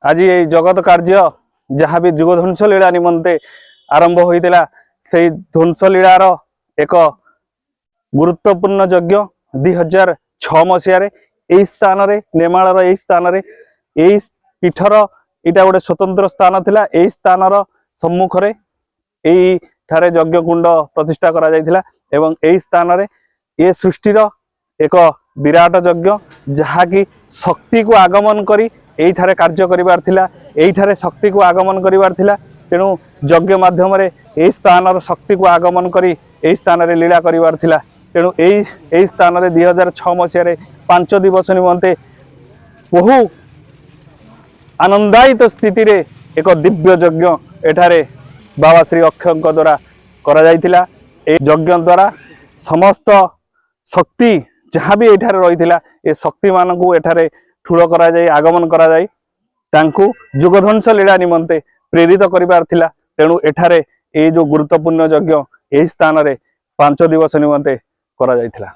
आज ये जगत कार्य जहाँ भी जुग ध्वंस लीला निमंते आरंभ होता से ध्वंस लीलार एक गुरुत्वपूर्ण यज्ञ 2006 मसीह यही स्थान नेमाल यही स्थान यही पीठर यहाँ गोटे स्वतंत्र स्थान थिला। यही स्थान सम्मुख यही ठारे यज्ञ कुंड प्रतिष्ठा करा जायथिला एवं यही स्थान ये सृष्टिर एक विराट यज्ञ जहाँकि शक्ति को आगमन करी यही ठारे कार्य करिवार थिला। यही ठारे शक्ति को आगमन करिवार थिला। तेणु यज्ञ माध्यम यही स्थान शक्ति को आगमन करी यही स्थान लीला करिवार थिला। तेणु यही स्थान 2006 मसीह 5 दिवस निमंते बहु आनंदायित स्थिति रे एक दिव्य यज्ञ एठारे बाबा श्री अक्षय द्वारा करा जायतिला। ए यज्ञ द्वारा समस्त शक्ति जहाँ भी एठारे रही ए शक्ति मान को एठारे ठूल करा जाय आगमन करा जाय तांकु जुगध्वंस लीला निमंते प्रेरित करिवार थिला। तेणु एठारे ए जो गुरुत्वपूर्ण यज्ञ यही स्थान रे 5 दिवस निमंते करा जायतिला।